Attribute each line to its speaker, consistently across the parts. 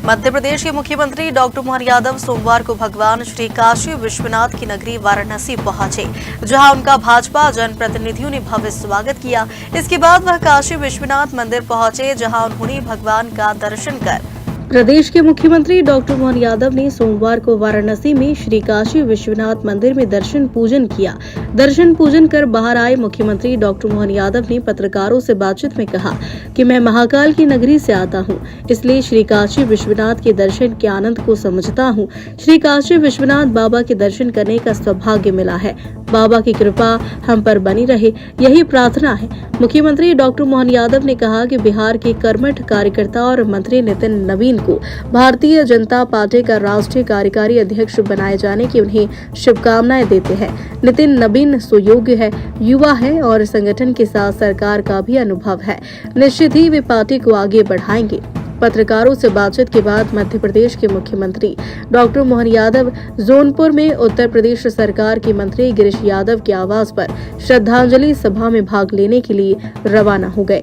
Speaker 1: मध्य प्रदेश के मुख्यमंत्री डॉक्टर मोहन यादव सोमवार को भगवान श्री काशी विश्वनाथ की नगरी वाराणसी पहुंचे, जहां उनका भाजपा जनप्रतिनिधियों ने भव्य स्वागत किया। इसके बाद वह काशी विश्वनाथ मंदिर पहुंचे, जहां उन्होंने भगवान का दर्शन कर प्रदेश के मुख्यमंत्री डॉक्टर मोहन यादव ने सोमवार को वाराणसी में श्री काशी विश्वनाथ मंदिर में दर्शन पूजन किया। दर्शन पूजन कर बाहर आए मुख्यमंत्री डॉक्टर मोहन यादव ने पत्रकारों से बातचीत में कहा कि मैं महाकाल की नगरी से आता हूं, इसलिए श्री काशी विश्वनाथ के दर्शन के आनंद को समझता हूं। श्री काशी विश्वनाथ बाबा के दर्शन करने का सौभाग्य मिला है। बाबा की कृपा हम पर बनी रहे, यही प्रार्थना है। मुख्यमंत्री डॉक्टर मोहन यादव ने कहा कि बिहार के कर्मठ कार्यकर्ता और मंत्री नितिन नवीन को भारतीय जनता पार्टी का राष्ट्रीय कार्यकारी अध्यक्ष बनाए जाने की उन्हें शुभकामनाएं देते हैं। नितिन नवीन सुयोग्य है, युवा है और संगठन के साथ सरकार का भी अनुभव है। निश्चित ही वे पार्टी को आगे बढ़ाएंगे। पत्रकारों से बातचीत के बाद मध्य प्रदेश के मुख्यमंत्री डॉक्टर मोहन यादव जौनपुर में उत्तर प्रदेश सरकार के मंत्री गिरीश यादव के आवास पर श्रद्धांजलि सभा में भाग लेने के लिए रवाना हो गए।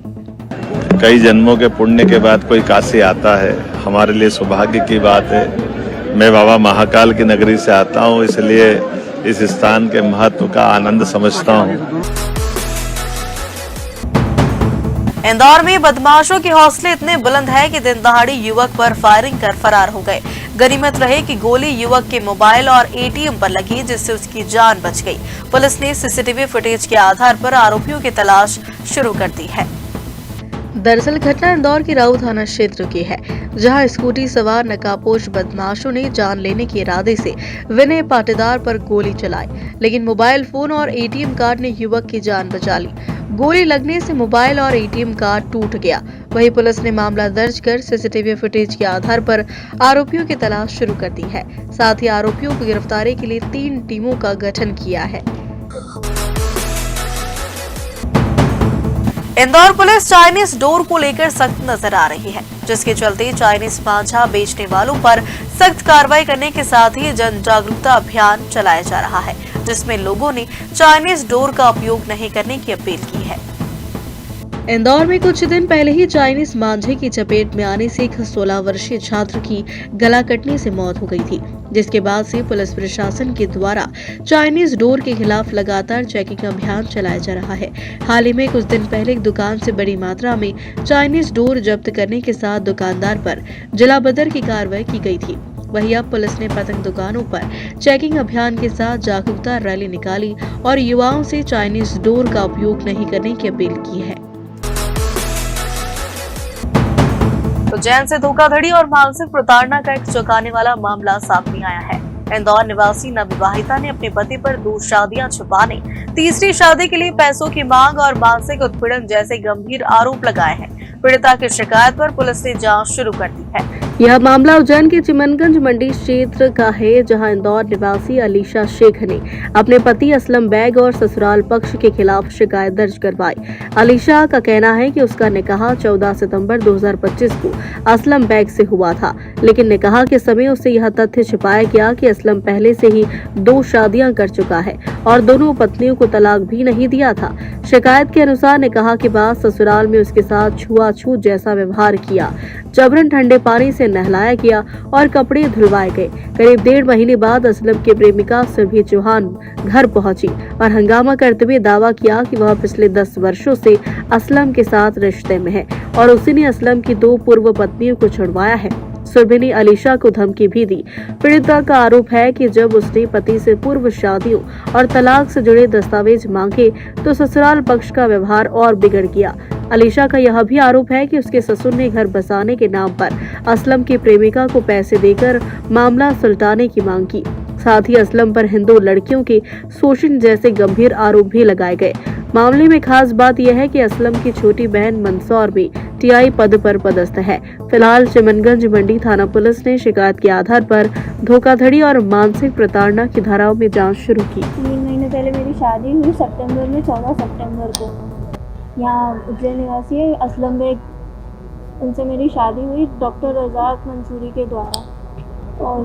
Speaker 2: कई जन्मों के पुण्य के बाद कोई काशी आता है, हमारे लिए सौभाग्य की बात है। मैं बाबा महाकाल की नगरी से आता हूँ, इसलिए इस स्थान के महत्व का आनंद समझता हूँ।
Speaker 1: इंदौर में बदमाशों के हौसले इतने बुलंद है कि दिन दहाड़ी युवक पर फायरिंग कर फरार हो गए। गनीमत रहे कि गोली युवक के मोबाइल और एटीएम पर लगी, जिससे उसकी जान बच गई। पुलिस ने सीसीटीवी फुटेज के आधार पर आरोपियों की तलाश शुरू कर दी है। दरअसल घटना इंदौर के राऊ थाना क्षेत्र की है, जहां स्कूटी सवार नकाबपोश बदमाशों ने जान लेने के इरादे से विनय पाटीदार पर गोली चलाई, लेकिन मोबाइल फोन और एटीएम कार्ड ने युवक की जान बचा ली। गोली लगने से मोबाइल और एटीएम कार्ड टूट गया। वहीं पुलिस ने मामला दर्ज कर सीसीटीवी फुटेज के आधार पर आरोपियों की तलाश शुरू कर दी है। साथ ही आरोपियों की गिरफ्तारी के लिए 3 टीमों का गठन किया है। इंदौर पुलिस चाइनीज डोर को लेकर सख्त नजर आ रही है, जिसके चलते चाइनीज मांझा बेचने वालों पर सख्त कार्रवाई करने के साथ ही जन जागरूकता अभियान चलाया जा रहा है, जिसमें लोगों ने चाइनीज डोर का उपयोग नहीं करने की अपील की है। इंदौर में कुछ दिन पहले ही चाइनीज मांझे की चपेट में आने से एक 16 वर्षीय छात्र की गला कटने से मौत हो गई थी, जिसके बाद से पुलिस प्रशासन के द्वारा चाइनीज डोर के खिलाफ लगातार चेकिंग अभियान चलाया जा रहा है। हाल ही में कुछ दिन पहले एक दुकान से बड़ी मात्रा में चाइनीज डोर जब्त करने के साथ दुकानदार पर जिलाबदर की कार्रवाई की गई थी। वहीं अब पुलिस ने पतंग दुकानों पर चेकिंग अभियान के साथ जागरूकता रैली निकाली और युवाओं से चाइनीज डोर का उपयोग नहीं करने की अपील की है। तो उज्जैन से धोखाधड़ी और मानसिक प्रताड़ना का एक चौंकाने वाला मामला सामने आया है। इंदौर निवासी नवविवाहिता ने अपने पति पर 2 शादियां छुपाने, तीसरी शादी के लिए पैसों की मांग और मानसिक उत्पीड़न जैसे गंभीर आरोप लगाए हैं। पीड़िता की शिकायत पर पुलिस ने जांच शुरू कर दी है। यह मामला उज्जैन के चिमनगंज मंडी क्षेत्र का है, जहां इंदौर निवासी अलीशा शेख ने अपने पति असलम बैग और ससुराल पक्ष के खिलाफ शिकायत दर्ज करवाई। अलीशा का कहना है कि उसका निकाह 14 सितंबर 2025 को असलम बैग से हुआ था, लेकिन निकाह के समय उससे यह तथ्य छिपाया गया कि असलम पहले से ही 2 शादियां कर चुका है और दोनों पत्नियों को तलाक भी नहीं दिया था। शिकायत के अनुसार निकाह के बाद ससुराल में उसके साथ छुआछूत जैसा व्यवहार किया, जबरन ठंडे पानी से नहलाया गया और कपड़े धुलवाए गए। करीब 1.5 महीने बाद असलम की प्रेमिका सुरभि चौहान घर पहुंची और हंगामा करते हुए दावा किया कि वह पिछले 10 वर्षों से असलम के साथ रिश्ते में है और उसी ने असलम की 2 पूर्व पत्नियों को छुड़वाया है। सुरभि ने अलीशा को धमकी भी दी। पीड़िता का आरोप है कि जब उसने पति से पूर्व शादियों और तलाक से जुड़े दस्तावेज मांगे तो ससुराल पक्ष का व्यवहार और बिगड़ गया। अलीशा का यह भी आरोप है कि उसके ससुर ने घर बसाने के नाम पर असलम की प्रेमिका को पैसे देकर मामला सुलटाने की मांग की। साथ ही असलम पर हिंदू लड़कियों के शोषण जैसे गंभीर आरोप भी लगाए गए। मामले में खास बात यह है कि असलम की छोटी बहन मंदसौर में टीआई पद पर पदस्थ है। फिलहाल चिमनगंज मंडी थाना पुलिस ने शिकायत के आधार पर धोखाधड़ी और मानसिक प्रताड़ना की धाराओं में जांच शुरू की।
Speaker 3: 3 महीने पहले मेरी शादी हुई सितंबर में, 14 सितंबर को। यहाँ उज्जैन निवासी है असलम बेग, उनसे मेरी शादी हुई डॉक्टर रज़ाक मंसूरी के द्वारा। और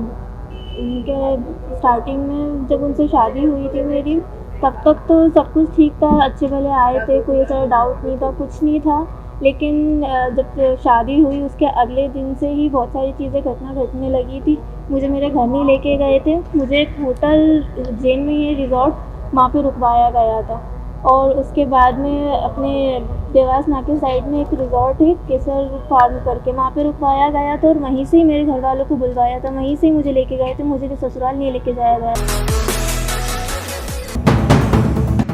Speaker 3: उनके स्टार्टिंग में जब उनसे शादी हुई थी मेरी, तब तक तो सब कुछ ठीक था, अच्छे भले आए थे, कोई ऐसा डाउट नहीं था, कुछ नहीं था। लेकिन जब शादी हुई उसके अगले दिन से ही बहुत सारी चीज़ें घटने लगी थी। मुझे मेरे घर नहीं लेके गए थे, मुझे एक होटल जेन में ये रिज़ॉर्ट वहाँ पे रुकवाया गया था। और उसके बाद में अपने देवास नाके साइड में एक रिज़ॉर्ट है केसर फार्म करके, वहाँ पे रुकवाया गया था और वहीं से ही मेरे घर वालों को बुलवाया था, वहीं से ही मुझे लेके गए थे, मुझे ससुराल नहीं लेके जाया गया।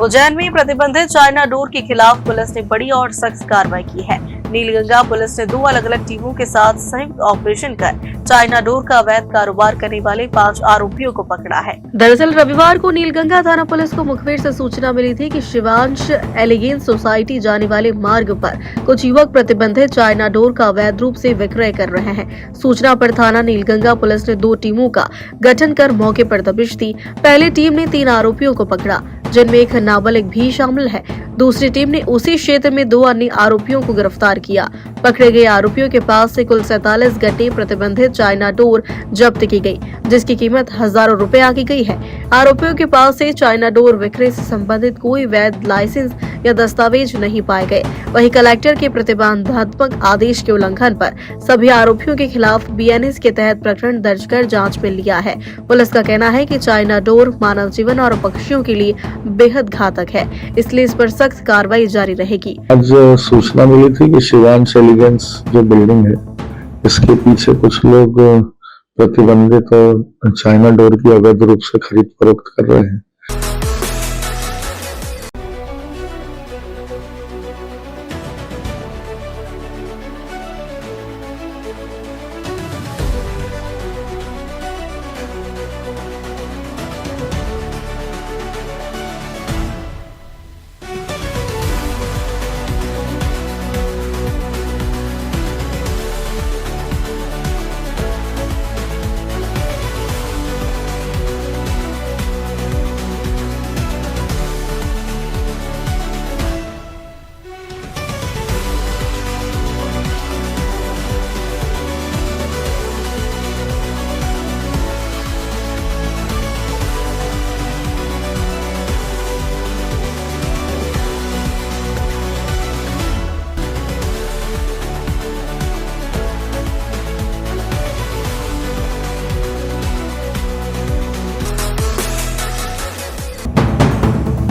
Speaker 1: उज्जैन में प्रतिबंधित चाइना डोर के खिलाफ पुलिस ने बड़ी और सख्त कार्रवाई की है। नीलगंगा पुलिस ने 2 अलग-अलग टीमों के साथ संयुक्त ऑपरेशन कर चाइना डोर का अवैध कारोबार करने वाले 5 आरोपियों को पकड़ा है। दरअसल रविवार को नीलगंगा थाना पुलिस को मुखबिर से सूचना मिली थी कि शिवांश एलिगेंस सोसाइटी जाने वाले मार्ग पर कुछ युवक प्रतिबंधित चाइना डोर का अवैध रूप से विक्रय कर रहे हैं। सूचना पर थाना नीलगंगा पुलिस ने 2 टीमों का गठन कर मौके पर दबिश दी। पहली टीम ने 3 आरोपियों को पकड़ा, जिनमें एक नाबालिग भी शामिल है। दूसरी टीम ने उसी क्षेत्र में 2 अन्य आरोपियों को गिरफ्तार किया। पकड़े गए आरोपियों के पास से कुल 47 गट्टे प्रतिबंधित चाइना डोर जब्त की गई, जिसकी कीमत हजारों रुपए आकी गई है। आरोपियों के पास से चाइना डोर विक्रय से संबंधित कोई वैध लाइसेंस या दस्तावेज नहीं पाए गए। वहीं कलेक्टर के प्रतिबंधात्मक आदेश के उल्लंघन पर सभी आरोपियों के खिलाफ बीएनएस के तहत प्रकरण दर्ज कर जांच में लिया है। पुलिस का कहना है कि चाइना डोर मानव जीवन और पक्षियों के लिए बेहद घातक है, इसलिए इस पर सख्त कार्रवाई जारी रहेगी।
Speaker 4: आज सूचना मिली थी कि शिवांश एलिगेंस जो बिल्डिंग है, इसके पीछे कुछ लोग प्रतिबंधित और चाइना डोर की अवैध रूप से खरीद फरोख्त कर रहे हैं।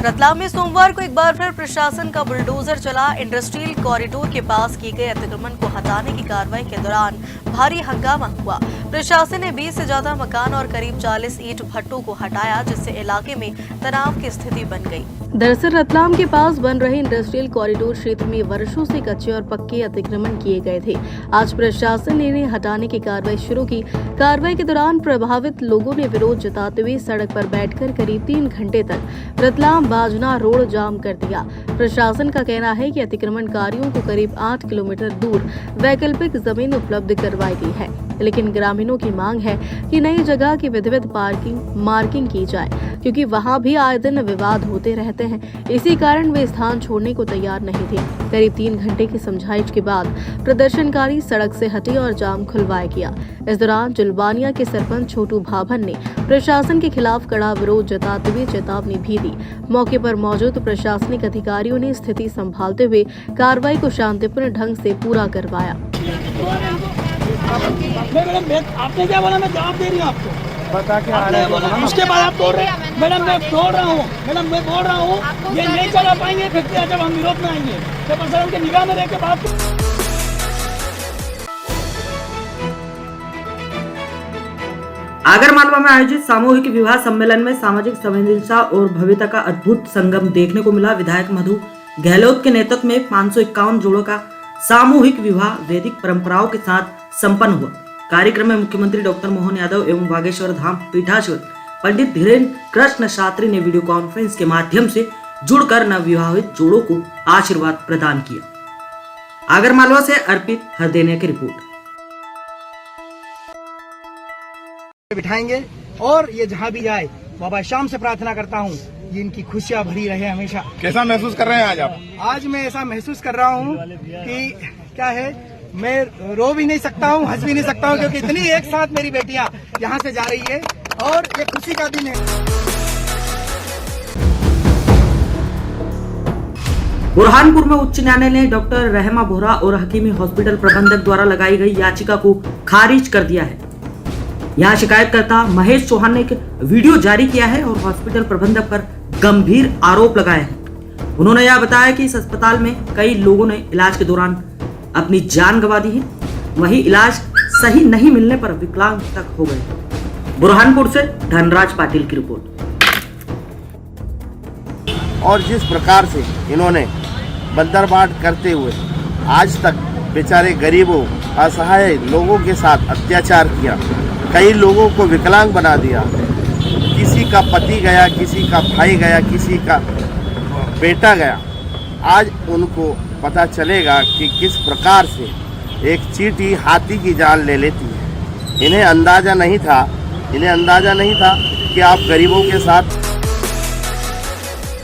Speaker 1: रतलाम में सोमवार को एक बार फिर प्रशासन का बुलडोजर चला। इंडस्ट्रियल कॉरिडोर के पास किए गए अतिक्रमण को हटाने की कार्रवाई के दौरान भारी हंगामा हुआ। प्रशासन ने 20 से ज्यादा मकान और करीब 40 ईंट भट्टों को हटाया, जिससे इलाके में तनाव की स्थिति बन गई। दरअसल रतलाम के पास बन रहे इंडस्ट्रियल कॉरिडोर क्षेत्र में वर्षों से कच्चे और पक्के अतिक्रमण किए गए थे। आज प्रशासन ने इन्हें हटाने की कार्रवाई शुरू की। कार्रवाई के दौरान प्रभावित लोगों ने विरोध जताते हुए सड़क पर बैठकर करीब 3 घंटे तक रतलाम बाजना रोड जाम कर दिया। प्रशासन का कहना है कि अतिक्रमणकारियों को करीब 8 किलोमीटर दूर वैकल्पिक जमीन उपलब्ध करवाई गई है, लेकिन ग्रामीणों की मांग है कि नई जगह की विधिवत मार्किंग की जाए, क्योंकि वहां भी आए दिन विवाद होते रहते हैं। इसी कारण वे स्थान छोड़ने को तैयार नहीं थे। करीब 3 घंटे की समझाइश के बाद प्रदर्शनकारी सड़क से हटे और जाम खुलवाया गया। इस दौरान जुलबानिया के सरपंच छोटू भाभन ने प्रशासन के खिलाफ कड़ा विरोध जताते हुए चेतावनी भी दी। मौके पर मौजूद प्रशासनिक अधिकारियों ने स्थिति संभालते हुए कार्रवाई को शांतिपूर्ण ढंग से पूरा करवाया।
Speaker 5: मैडम आपने क्या बोला, मैं जवाब दे रही हूँ आपको, बता के आ रहे हैं। उसके बाद आप बोल रहे हैं मैडम मैं बोल रहा हूँ, मैडम मैं बोल रहा हूँ ये नहीं चला पाएंगे फैक्ट्री जब हम विरोध में आएंगे, तो प्रशासन के निगाह में रह के बात।
Speaker 6: आगरमालवा में आयोजित सामूहिक विवाह सम्मेलन में सामाजिक संवेदनशीलता और भव्यता का अद्भुत संगम देखने को मिला। विधायक मधु गहलोत के नेतृत्व में 551 जोड़ों का सामूहिक विवाह वैदिक परंपराओं के साथ संपन्न हुआ। कार्यक्रम में मुख्यमंत्री डॉक्टर मोहन यादव एवं बागेश्वर धाम पीठाधीश्वर पंडित धीरेन्द्र कृष्ण शास्त्री ने वीडियो कॉन्फ्रेंस के माध्यम से जुड़कर नवविवाहित जोड़ों को आशीर्वाद प्रदान किया। आगरमालवा से अर्पित हरदेनिया की रिपोर्ट।
Speaker 5: बिठाएंगे और ये जहाँ भी जाए बाबा शाम से प्रार्थना करता हूँ ये इनकी खुशियाँ भरी रहे हमेशा।
Speaker 7: कैसा महसूस कर रहे हैं आज आप?
Speaker 5: आज मैं ऐसा महसूस कर रहा हूँ कि क्या है, मैं रो भी नहीं सकता हूँ, हंस भी नहीं सकता हूँ, क्योंकि इतनी एक साथ मेरी बेटियाँ यहाँ से जा रही है और ये खुशी का दिन है।
Speaker 6: बुरहानपुर में उच्च न्यायालय ने डॉक्टर रहमा बोहरा और हकीमी हॉस्पिटल प्रबंधक द्वारा लगाई गई याचिका को खारिज कर दिया है। यहाँ शिकायतकर्ता महेश चौहान ने एक वीडियो जारी किया है और हॉस्पिटल प्रबंधक पर गंभीर आरोप लगाए हैं। उन्होंने यह बताया कि इस अस्पताल में कई लोगों ने इलाज के दौरान अपनी जान गंवा दी है, वहीं इलाज सही नहीं मिलने पर विकलांग तक हो गए। बुरहानपुर से धनराज पाटिल की रिपोर्ट।
Speaker 7: और जिस प्रकार से इन्होंने बंदरबाट करते हुए आज तक बेचारे गरीबों असहाय लोगों के साथ अत्याचार किया, कई लोगों को विकलांग बना दिया, किसी का पति गया, किसी का भाई गया, किसी का बेटा गया। आज उनको पता चलेगा कि किस प्रकार से एक चींटी हाथी की जान ले लेती है। इन्हें अंदाज़ा नहीं था कि आप गरीबों के साथ